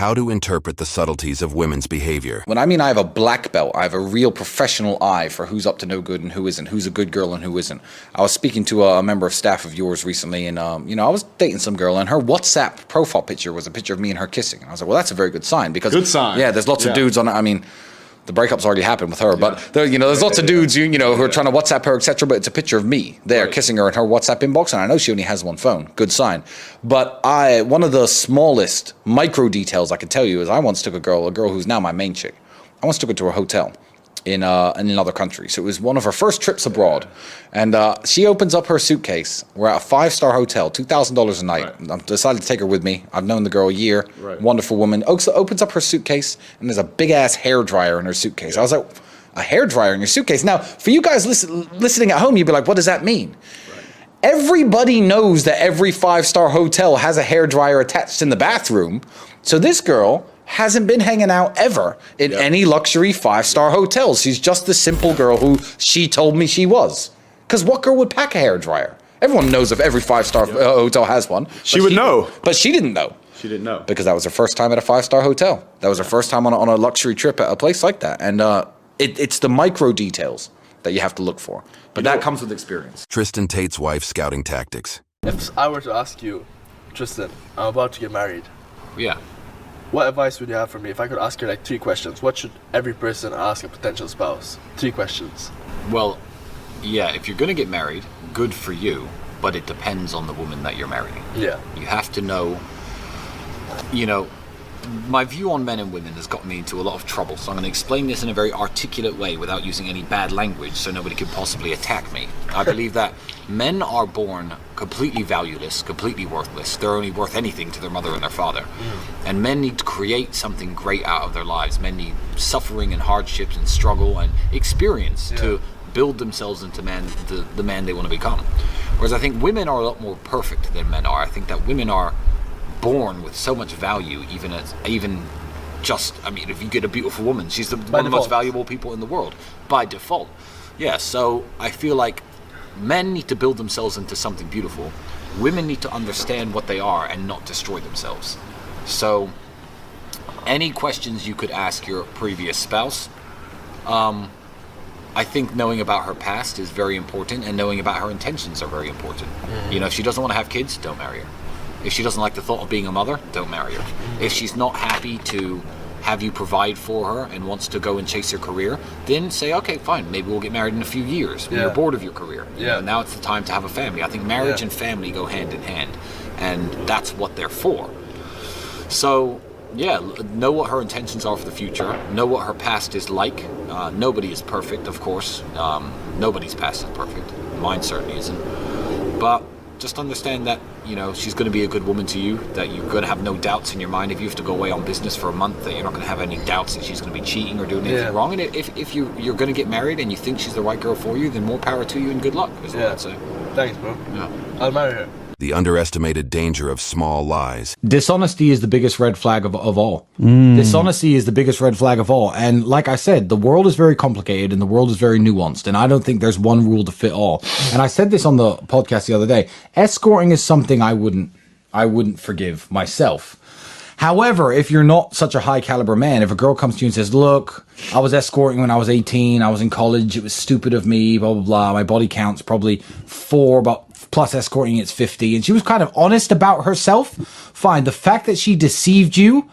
how to interpret the subtleties of women's behavior. When I mean I have a black belt, I have a real professional eye for who's up to no good and who isn't, who's a good girl and who isn't. I was speaking to a member of staff of yours recently, and you know, I was dating some girl, and her WhatsApp profile picture was a picture of me and her kissing. And I was like, well, that's a very good sign, because good sign. Yeah, there's lots of dudes on it. I mean, the breakup's already happened with her, but there, you know, there's lots of dudes, you know, who are trying to WhatsApp her, etc. But it's a picture of me there kissing her in her WhatsApp inbox, and I know she only has one phone. Good sign. But one of the smallest micro details I can tell you is I once took a girl who's now my main chick. I once took her to a hotel in another country. So it was one of her first trips abroad, and she opens up her suitcase. We're at a 5-star hotel, $2,000 a night. I decided to take her with me. I've known the girl a year. Wonderful woman. Opens up her suitcase, and there's a big ass hair dryer in her suitcase. I was like, a hair dryer in your suitcase? Now, for you guys listening at home, you'd be like, what does that mean? Everybody knows that every 5-star hotel has a hair dryer attached in the bathroom. So this girl hasn't been hanging out ever in any luxury 5-star hotels. She's just the simple girl who she told me she was. Because what girl would pack a hair dryer? Everyone knows if every 5-star hotel has one. She would know. But she didn't know. She didn't know. Because that was her first time at a 5-star hotel. That was her first time on a luxury trip at a place like that. And it's the micro details that you have to look for. But that comes with experience. Tristan Tate's wife scouting tactics. If I were to ask you, Tristan, I'm about to get married. Yeah. What advice would you have for me if I could ask you like 3 questions? What should every person ask a potential spouse? 3 questions. Well, yeah, if you're going to get married, good for you, but it depends on the woman that you're marrying. Yeah. You have to know, you know, my view on men and women has gotten me into a lot of trouble, so I'm going to explain this in a very articulate way without using any bad language so nobody could possibly attack me. I believe that men are born completely valueless, completely worthless. They're only worth anything to their mother and their father. And men need to create something great out of their lives. Men need suffering and hardships and struggle and experience to build themselves into the man they want to become. Whereas I think women are a lot more perfect than men are. I think that women are born with so much value, even just, I mean, if you get a beautiful woman, she's one of the most valuable people in the world by default. Yeah, so I feel like men need to build themselves into something beautiful. Women need to understand what they are and not destroy themselves. So any questions you could ask your previous spouse, I think knowing about her past is very important, and knowing about her intentions are very important. You know, if she doesn't want to have kids, don't marry her. If she doesn't like the thought of being a mother, don't marry her. If she's not happy to have you provide for her and wants to go and chase her career, then say, okay, fine, maybe we'll get married in a few years when you're bored of your career. You know, now it's the time to have a family. I think marriage and family go hand in hand, and that's what they're for. So, yeah, know what her intentions are for the future. Know what her past is like. Nobody is perfect, of course. Nobody's past is perfect. Mine certainly isn't. But just understand that, you know, she's going to be a good woman to you, that you're going to have no doubts in your mind if you have to go away on business for a month, that you're not going to have any doubts that she's going to be cheating or doing anything wrong. And if you're going to get married and you think she's the right girl for you, then more power to you and good luck, is what I'd say. Thanks, bro. Yeah. I'll marry her. The underestimated danger of small lies. Dishonesty is the biggest red flag of all. Dishonesty is the biggest red flag of all. And like I said, the world is very complicated and the world is very nuanced. And I don't think there's one rule to fit all. And I said this on the podcast the other day. Escorting is something I wouldn't forgive myself. However, if you're not such a high caliber man, if a girl comes to you and says, look, I was escorting when I was 18, I was in college, it was stupid of me, blah, blah, blah. My body count's probably 4, but plus escorting it's 50. And she was kind of honest about herself. Fine. The fact that she deceived you,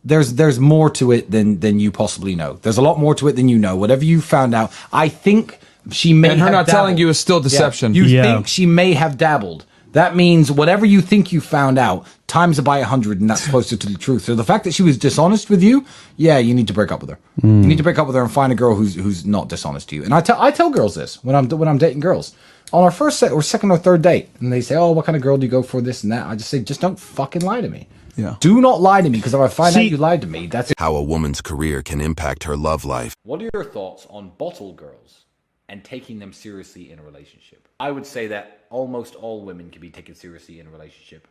there's more to it than you possibly know. There's a lot more to it than you know. Whatever you found out, I think she may have dabbled. And her not telling you is still deception. Yeah. You think she may have dabbled. That means whatever you think you found out, times it by 100, and that's closer to the truth. So the fact that she was dishonest with you, yeah, you need to break up with her. You need to break up with her and find a girl who's not dishonest to you. And I tell girls this when I'm dating girls. On our first second or third date, and they say, oh, what kind of girl do you go for, this and that? I just say, just don't fucking lie to me. Yeah. Do not lie to me, because if I find out you lied to me, that's it. How a woman's career can impact her love life. What are your thoughts on bottle girls and taking them seriously in a relationship? I would say that almost all women can be taken seriously in a relationship.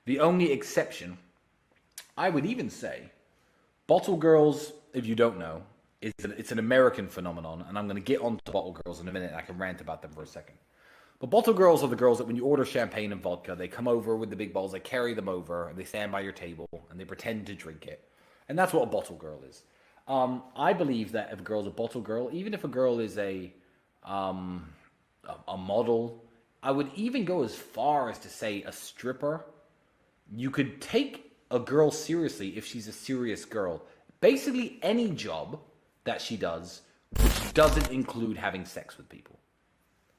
The only exception, I would even say, bottle girls, if you don't know, it's an American phenomenon, and I'm going to get on to bottle girls in a minute, and I can rant about them for a second. But bottle girls are the girls that when you order champagne and vodka, they come over with the big bottles, they carry them over, and they stand by your table, and they pretend to drink it. And that's what a bottle girl is. I believe that if a girl's a bottle girl, even if a girl is a model, I would even go as far as to say a stripper. You could take a girl seriously if she's a serious girl. Basically, any job that she does which doesn't include having sex with people.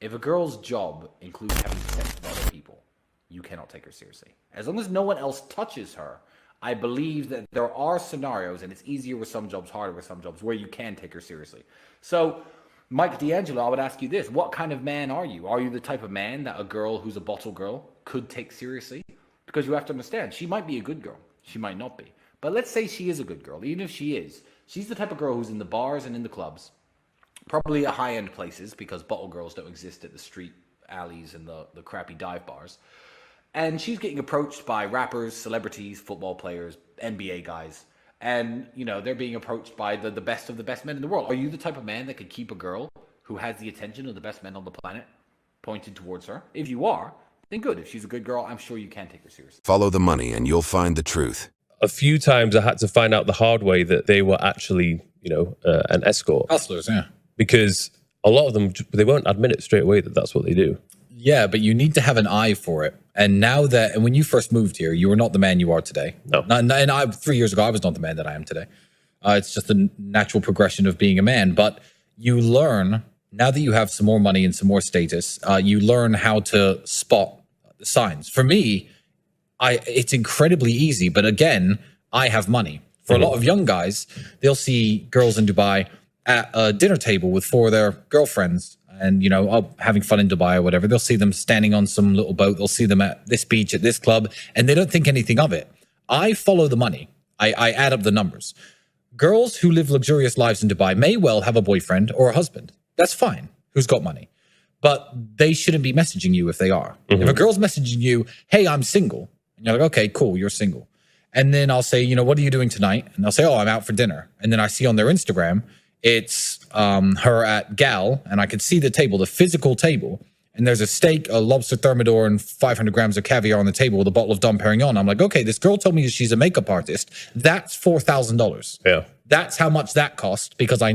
If a girl's job includes having sex with other people, you cannot take her seriously. As long as no one else touches her, I believe that there are scenarios, and it's easier with some jobs, harder with some jobs, where you can take her seriously. So, Mike D'Angelo, I would ask you this. What kind of man are you? Are you the type of man that a girl who's a bottle girl could take seriously? Because you have to understand, she might be a good girl. She might not be. But let's say she is a good girl. Even if she is, she's the type of girl who's in the bars and in the clubs, probably at high-end places, because bottle girls don't exist at the street alleys and the crappy dive bars. And she's getting approached by rappers, celebrities, football players, NBA guys. And, you know, they're being approached by the best of the best men in the world. Are you the type of man that could keep a girl who has the attention of the best men on the planet pointed towards her? If you are, then good. If she's a good girl, I'm sure you can take her seriously. Follow the money and you'll find the truth. A few times I had to find out the hard way that they were actually, an escort. Hustlers, yeah. Because a lot of them, they won't admit it straight away that that's what they do. Yeah, but you need to have an eye for it. And when you first moved here, you were not the man you are today. No. And 3 years ago, I was not the man that I am today. It's just the natural progression of being a man. But you learn, now that you have some more money and some more status, you learn how to spot the signs. For me, it's incredibly easy. But again, I have money. For a lot of young guys, they'll see girls in Dubai at a dinner table with 4 of their girlfriends and, having fun in Dubai or whatever. They'll see them standing on some little boat. They'll see them at this beach, at this club, and they don't think anything of it. I follow the money. I add up the numbers. Girls who live luxurious lives in Dubai may well have a boyfriend or a husband. That's fine, who's got money. But they shouldn't be messaging you if they are. If a girl's messaging you, hey, I'm single, and you're like, okay, cool, you're single. And then I'll say, what are you doing tonight? And they'll say, oh, I'm out for dinner. And then I see on their Instagram, it's her at Gal, and I can see the table, the physical table, and there's a steak, a lobster thermidor, and 500 grams of caviar on the table with a bottle of Dom Perignon. I'm like, okay, this girl told me she's a makeup artist. That's $4,000. Yeah. That's how much that cost, because I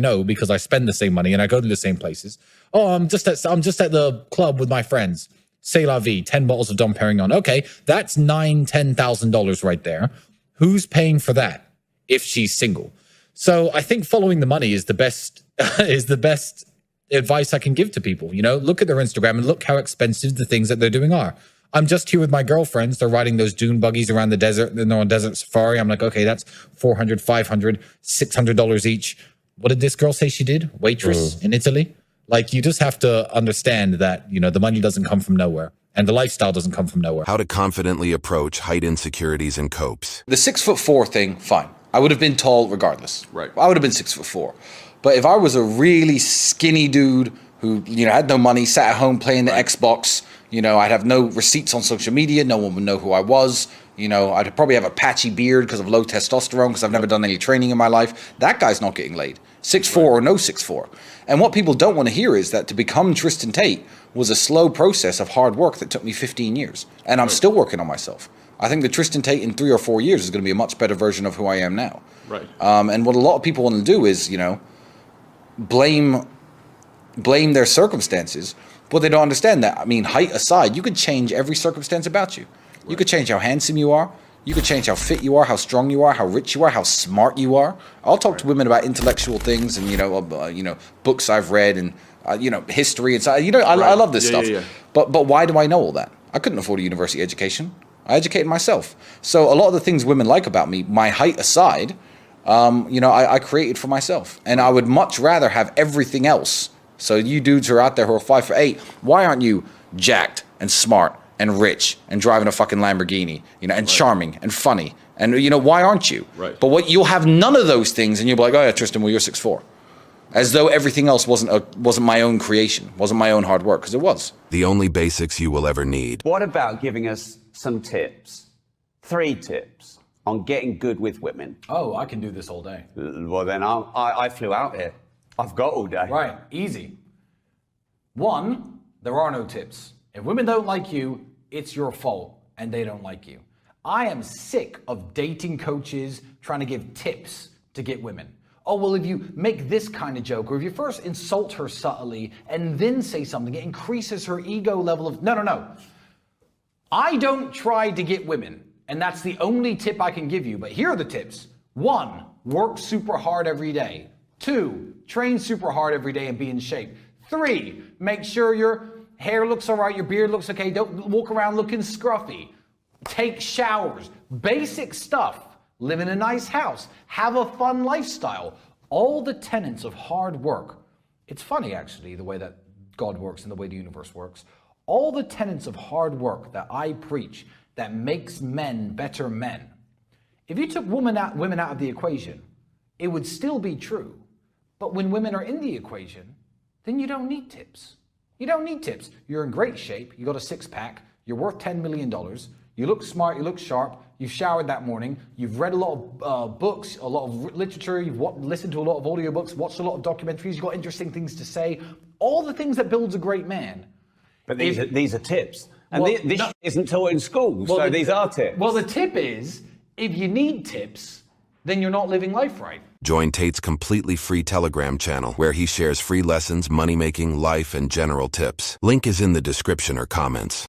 spend the same money and I go to the same places. Oh, I'm just at the club with my friends. C'est la vie, 10 bottles of Dom Perignon. Okay, that's $10,000 right there. Who's paying for that if she's single? So I think following the money is the best advice I can give to people. Look at their Instagram and look how expensive the things that they're doing are. I'm just here with my girlfriends. They're riding those dune buggies around the desert. They're on desert safari. I'm like, okay, that's $400, $500, $600 each. What did this girl say she did? Waitress in Italy? Like, you just have to understand that, the money doesn't come from nowhere. And the lifestyle doesn't come from nowhere. How to confidently approach height insecurities and copes. The 6'4" thing, fine. I would have been tall regardless. Right. I would have been 6'4". But if I was a really skinny dude who, had no money, sat at home playing the Xbox, I'd have no receipts on social media. No one would know who I was. I'd probably have a patchy beard because of low testosterone because I've never done any training in my life. That guy's not getting laid. 6'4" or no 6'4". And what people don't want to hear is that to become Tristan Tate was a slow process of hard work that took me 15 years. And I'm still working on myself. I think the Tristan Tate in 3 or 4 years is going to be a much better version of who I am now. Right. And what a lot of people want to do is, blame their circumstances, but they don't understand that. I mean, height aside, you could change every circumstance about you. Right. You could change how handsome you are. You could change how fit you are, how strong you are, how rich you are, how smart you are. I'll talk to women about intellectual things and, books I've read and, history. And so, I love this stuff. Yeah. But why do I know all that? I couldn't afford a university education. I educated myself. So a lot of the things women like about me, my height aside, I created for myself. And I would much rather have everything else. So you dudes who are out there who are 5'8", why aren't you jacked and smart and rich and driving a fucking Lamborghini, and charming and funny? And, why aren't you? Right. But you'll have none of those things and you'll be like, oh yeah, Tristan, well, you're 6'4". As though everything else wasn't my own creation, wasn't my own hard work, because it was. The only basics you will ever need. What about giving us some tips? 3 tips on getting good with women. Oh, I can do this all day. Well, then I flew out here. I've got all day. Right, easy. 1, There are no tips. If women don't like you, it's your fault and they don't like you. I am sick of dating coaches trying to give tips to get women. Oh, well, if you make this kind of joke, or if you first insult her subtly and then say something, it increases her ego level of, no. I don't try to get women, and that's the only tip I can give you, but here are the tips. 1, work super hard every day. 2, train super hard every day and be in shape. 3, make sure your hair looks all right, your beard looks okay, don't walk around looking scruffy. Take showers, basic stuff. Live in a nice house, have a fun lifestyle. All the tenets of hard work. It's funny, actually, the way that God works and the way the universe works. All the tenets of hard work that I preach that makes men better men. If you took women out of the equation, it would still be true. But when women are in the equation, then you don't need tips. You don't need tips. You're in great shape. You got a 6-pack. You're worth $10 million. You look smart, you look sharp, you've showered that morning, you've read a lot of books, a lot of literature, you've listened to a lot of audiobooks, watched a lot of documentaries, you've got interesting things to say, all the things that builds a great man. But these are tips. And this isn't taught in school, so these are tips. Well, the tip is, if you need tips, then you're not living life right. Join Tate's completely free Telegram channel where he shares free lessons, money-making, life, and general tips. Link is in the description or comments.